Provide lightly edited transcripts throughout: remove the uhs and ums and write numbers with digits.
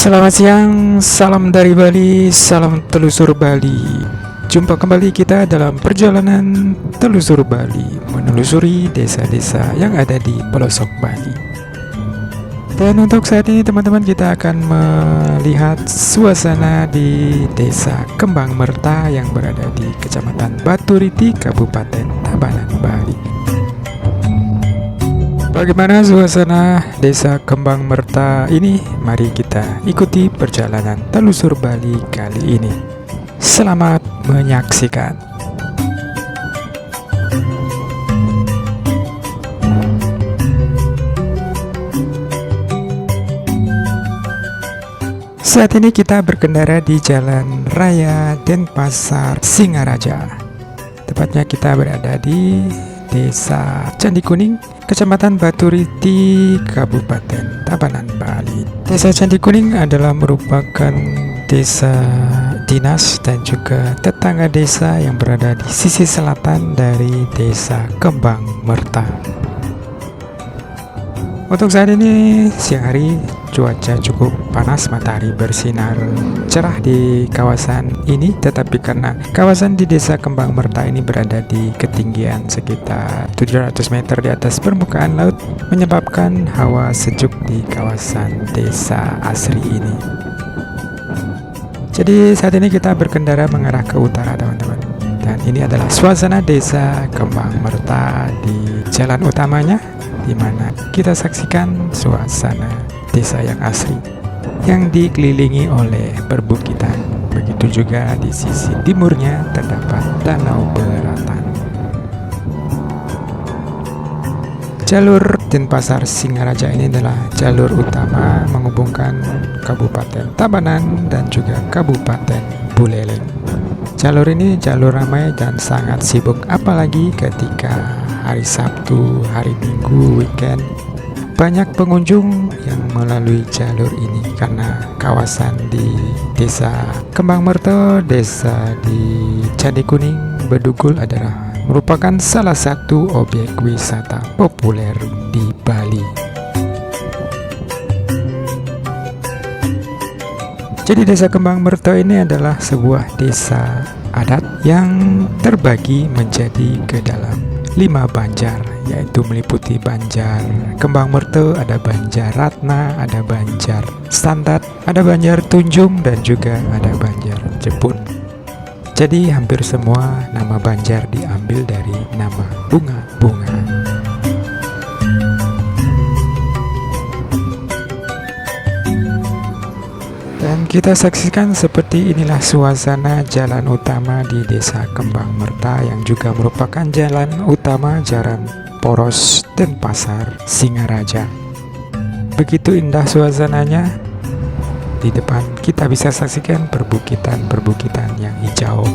Selamat siang, salam dari Bali, salam telusur Bali. Jumpa kembali kita dalam perjalanan telusur Bali, menelusuri desa-desa yang ada di pelosok Bali. Dan untuk saat ini teman-teman, kita akan melihat suasana di desa Kembang Merta yang berada di Kecamatan Baturiti, Kabupaten Tabanan, Bali. Bagaimana suasana desa Kembang Merta ini? Mari kita ikuti perjalanan telusur Bali kali ini. Selamat menyaksikan. Saat ini kita berkendara di Jalan Raya Denpasar, Singaraja. Tepatnya kita berada di Desa Candi Kuning, Kecamatan Baturiti, Kabupaten Tabanan, Bali. Desa Candi Kuning adalah merupakan desa dinas dan juga tetangga desa yang berada di sisi selatan dari Desa Kembang Merta. Untuk saat ini siang hari, cuaca cukup panas, matahari bersinar cerah di kawasan ini, tetapi karena kawasan di Desa Kembang Merta ini berada di ketinggian sekitar 700 meter di atas permukaan laut, menyebabkan hawa sejuk di kawasan desa asri ini. Jadi saat ini kita berkendara mengarah ke utara, teman-teman. Dan ini adalah suasana Desa Kembang Merta di jalan utamanya, di mana kita saksikan suasana desa yang asri yang dikelilingi oleh perbukitan. Begitu juga di sisi timurnya terdapat Danau Beratan. Jalur Denpasar Singaraja ini adalah jalur utama menghubungkan Kabupaten Tabanan dan juga Kabupaten Buleleng. Jalur ini jalur ramai dan sangat sibuk, apalagi ketika hari Sabtu, hari Minggu, weekend. Banyak pengunjung yang melalui jalur ini karena kawasan di Desa Kembang Merta, desa di Candi Kuning, Bedugul adalah merupakan salah satu objek wisata populer di Bali. Jadi Desa Kembang Merta ini adalah sebuah desa adat yang terbagi menjadi ke dalam 5 banjar, yaitu meliputi Banjar Kembang Merta, ada Banjar Ratna, ada Banjar Standar, ada Banjar Tunjung, dan juga ada Banjar Jepun. Jadi hampir semua nama banjar diambil dari nama bunga-bunga. Dan kita saksikan seperti inilah suasana jalan utama di Desa Kembang Merta yang juga merupakan jalan utama Jalan Poros Denpasar Singaraja. Begitu indah suasananya. Di depan kita bisa saksikan perbukitan-perbukitan yang hijau.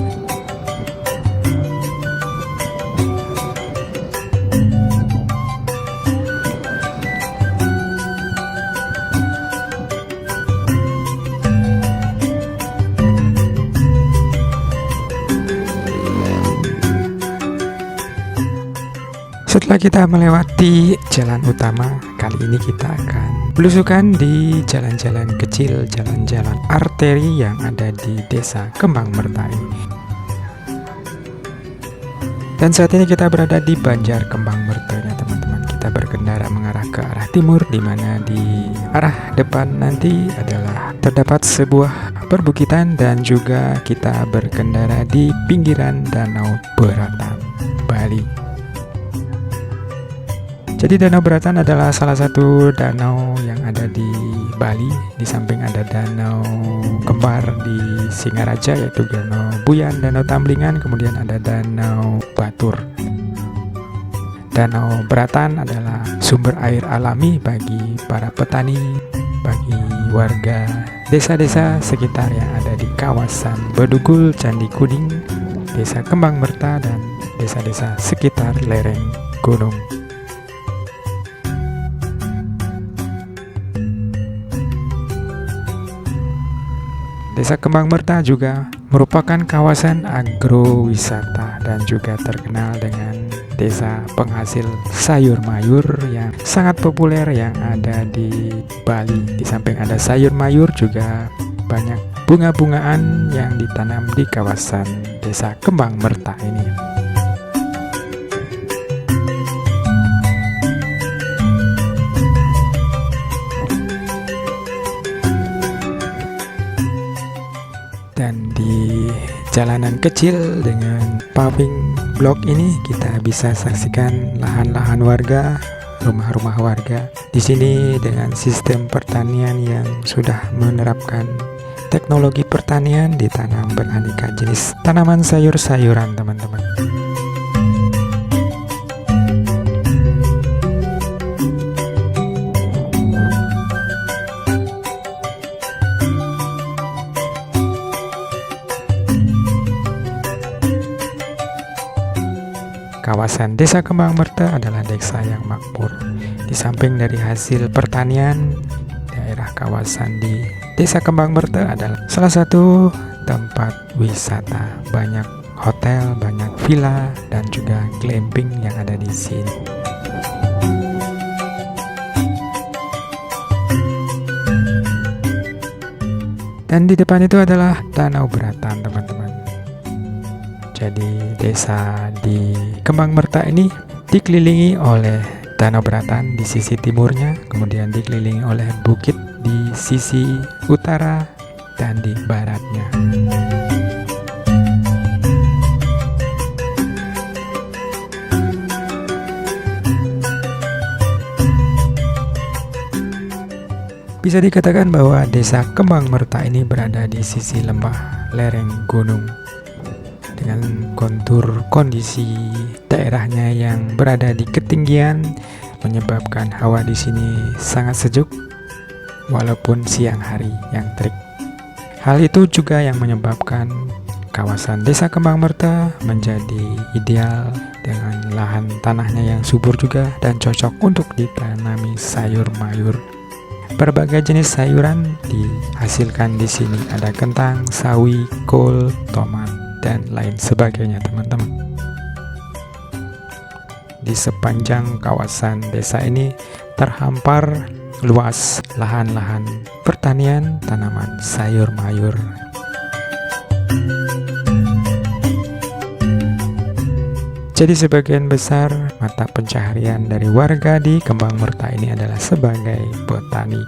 Setelah kita melewati jalan utama, kali ini kita akan belusukan di jalan-jalan kecil, jalan-jalan arteri yang ada di Desa Kembang Merta ini. Dan saat ini kita berada di Banjar Kembang Merta ya, teman-teman. Kita berkendara mengarah ke arah timur, di mana di arah depan nanti adalah terdapat sebuah perbukitan, dan juga kita berkendara di pinggiran Danau Beratan, Bali. Jadi Danau Beratan adalah salah satu danau yang ada di Bali. Di samping ada danau kembar di Singaraja, yaitu Danau Buyan, Danau Tamblingan, kemudian ada Danau Batur. Danau Beratan adalah sumber air alami bagi para petani, bagi warga desa-desa sekitar yang ada di kawasan Bedugul, Candi Kuning, Desa Kembang Merta, dan desa-desa sekitar lereng gunung. Desa Kembang Merta juga merupakan kawasan agrowisata dan juga terkenal dengan desa penghasil sayur mayur yang sangat populer yang ada di Bali. Di samping ada sayur mayur juga banyak bunga-bungaan yang ditanam di kawasan desa Kembang Merta ini. Dan di jalanan kecil dengan paving block ini kita bisa saksikan lahan-lahan warga, rumah-rumah warga. Di sini dengan sistem pertanian yang sudah menerapkan teknologi pertanian, ditanam beraneka jenis tanaman sayur-sayuran, teman-teman. Kawasan Desa Kembang Merta adalah desa yang makmur. Di samping dari hasil pertanian, daerah kawasan di Desa Kembang Merta adalah salah satu tempat wisata. Banyak hotel, banyak villa, dan juga glamping yang ada di sini. Dan di depan itu adalah Danau Beratan, teman-teman. Jadi desa di Kembang Merta ini dikelilingi oleh Danau Beratan di sisi timurnya, kemudian dikelilingi oleh bukit di sisi utara dan di baratnya. Bisa dikatakan bahwa desa Kembang Merta ini berada di sisi lembah lereng gunung. Dengan kontur kondisi daerahnya yang berada di ketinggian menyebabkan hawa di sini sangat sejuk walaupun siang hari yang terik. Hal itu juga yang menyebabkan kawasan Desa Kembang Merta menjadi ideal dengan lahan tanahnya yang subur juga dan cocok untuk ditanami sayur mayur. Berbagai jenis sayuran dihasilkan di sini, ada kentang, sawi, kol, tomat, dan lain sebagainya, teman-teman. Di sepanjang kawasan desa ini terhampar luas lahan-lahan pertanian tanaman sayur mayur. Jadi sebagian besar mata pencaharian dari warga di Kembang Merta ini adalah sebagai petani.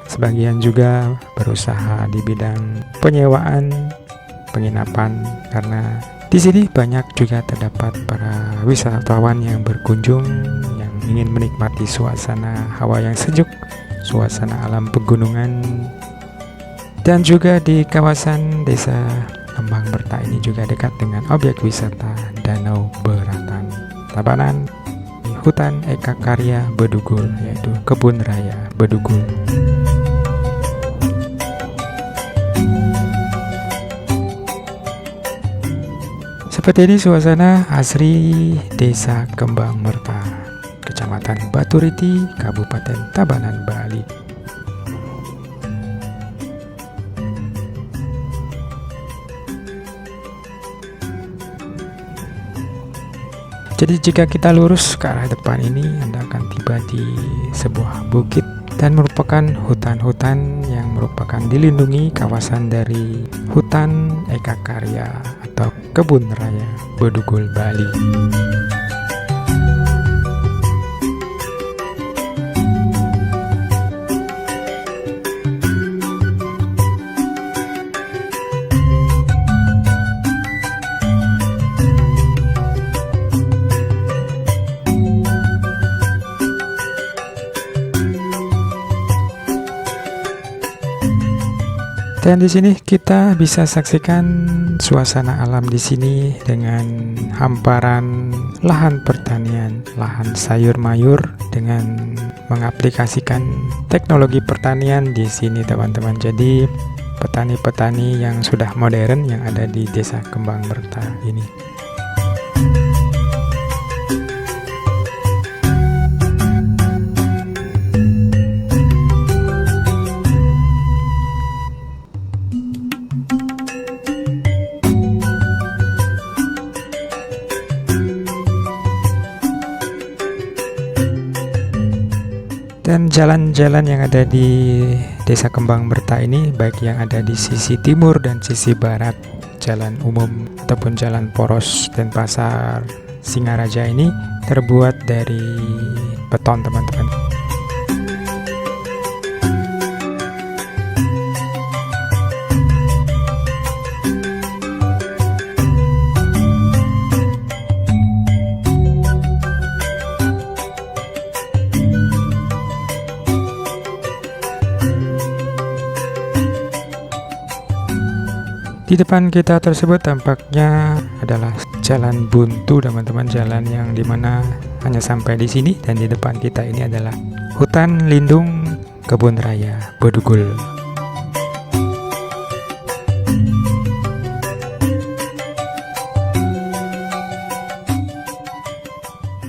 Sebagian juga berusaha di bidang penyewaan, penginapan, karena di sini banyak juga terdapat para wisatawan yang berkunjung yang ingin menikmati suasana hawa yang sejuk, suasana alam pegunungan. Dan juga di kawasan desa Kembang Merta ini juga dekat dengan objek wisata Danau Beratan, Tabanan, Hutan Eka Karya Bedugul, yaitu Kebun Raya Bedugul. Seperti ini suasana asri Desa Kembang Merta, Kecamatan Baturiti, Kabupaten Tabanan, Bali. Jadi jika kita lurus ke arah depan ini, Anda akan tiba di sebuah bukit dan merupakan hutan-hutan yang merupakan dilindungi kawasan dari Hutan Eka Karya atau Kebun Raya Bedugul, Bali. Dan di sini kita bisa saksikan suasana alam di sini dengan hamparan lahan pertanian, lahan sayur mayur dengan mengaplikasikan teknologi pertanian di sini, teman-teman. Jadi petani-petani yang sudah modern yang ada di Desa Kembang Merta ini. jalan-jalan yang ada di Desa Kembang Merta ini, baik yang ada di sisi timur dan sisi barat, jalan umum ataupun jalan poros Denpasar Singaraja ini terbuat dari beton, teman-teman. Di depan kita tersebut tampaknya adalah jalan buntu, teman-teman, jalan yang dimana hanya sampai di sini, dan di depan kita ini adalah hutan lindung kebun raya Bedugul.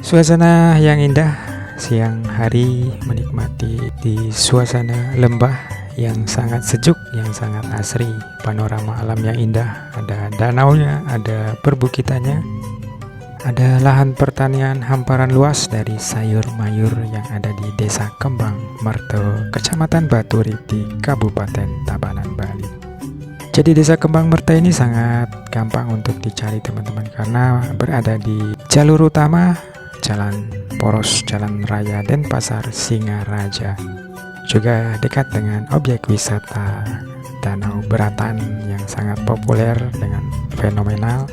Suasana yang indah siang hari, menikmati di suasana lembah yang sangat sejuk, yang sangat asri, panorama alam yang indah, ada danaunya, ada perbukitannya, ada lahan pertanian hamparan luas dari sayur mayur yang ada di Desa Kembang Merta, Kecamatan Baturi di Kabupaten Tabanan, Bali. Jadi Desa Kembang Merta ini sangat gampang untuk dicari, teman-teman, karena berada di jalur utama Jalan Poros Jalan Raya Denpasar Singaraja. Juga dekat dengan objek wisata Danau Beratan yang sangat populer dengan fenomenal,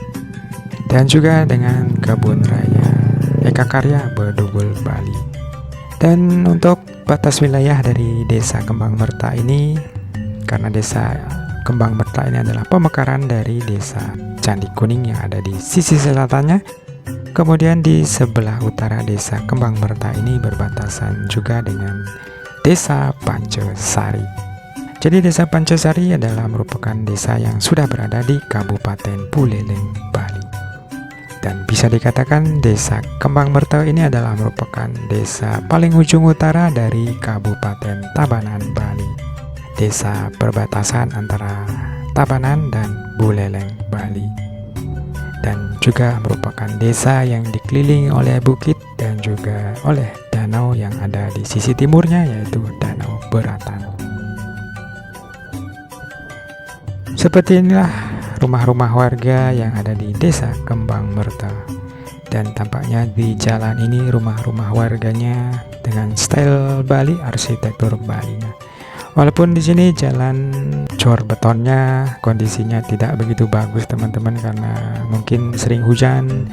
dan juga dengan kebun raya Eka Karya Bedugul, Bali. Dan untuk batas wilayah dari Desa Kembang Merta ini, karena Desa Kembang Merta ini adalah pemekaran dari Desa Candi Kuning yang ada di sisi selatannya, kemudian di sebelah utara Desa Kembang Merta ini berbatasan juga dengan Desa Pancasari. Jadi Desa Pancasari adalah merupakan desa yang sudah berada di Kabupaten Buleleng, Bali. Dan bisa dikatakan Desa Kembang Merta ini adalah merupakan desa paling ujung utara dari Kabupaten Tabanan, Bali. Desa perbatasan antara Tabanan dan Buleleng, Bali. Dan juga merupakan desa yang dikelilingi oleh bukit dan juga oleh danau yang ada di sisi timurnya, yaitu Danau Beratan. Seperti inilah rumah-rumah warga yang ada di Desa Kembang Merta. Dan tampaknya di jalan ini rumah-rumah warganya dengan style Bali, arsitektur Bali-nya. Walaupun di sini jalan cor betonnya kondisinya tidak begitu bagus, teman-teman, karena mungkin sering hujan,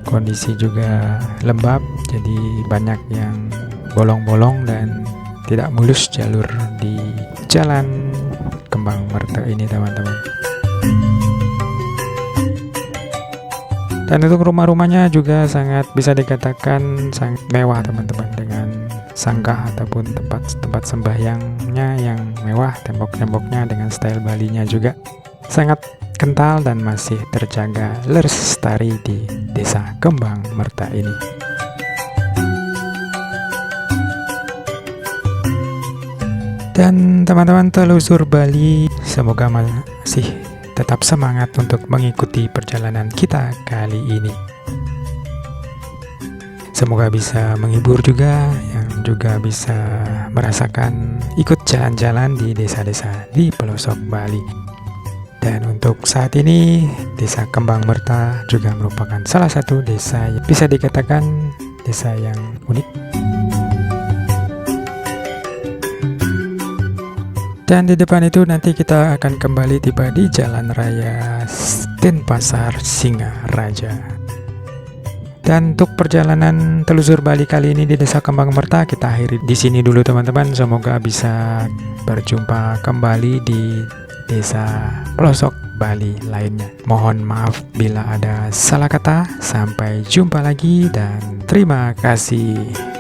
kondisi juga lembab, jadi banyak yang bolong-bolong dan tidak mulus jalur di Jalan Kembang Merta ini, teman-teman. Dan untuk rumah-rumahnya juga sangat bisa dikatakan sangat mewah, teman-teman, dengan sanggah ataupun tempat sembahyangnya yang mewah, tembok-temboknya dengan style Bali-nya juga sangat kental dan masih terjaga lestari di Desa Kembang Merta ini. Dan teman-teman telusur Bali, semoga masih tetap semangat untuk mengikuti perjalanan kita kali ini. Semoga bisa menghibur juga, yang juga bisa merasakan ikut jalan-jalan di desa-desa di pelosok Bali. Dan untuk saat ini, Desa Kembang Merta juga merupakan salah satu desa yang bisa dikatakan desa yang unik. Dan di depan itu nanti kita akan kembali tiba di Jalan Raya Denpasar Singaraja. Dan untuk perjalanan telusur Bali kali ini di Desa Kembang Merta kita akhiri di sini dulu, teman-teman. Semoga bisa berjumpa kembali di desa pelosok Bali lainnya. Mohon maaf bila ada salah kata. Sampai jumpa lagi dan terima kasih.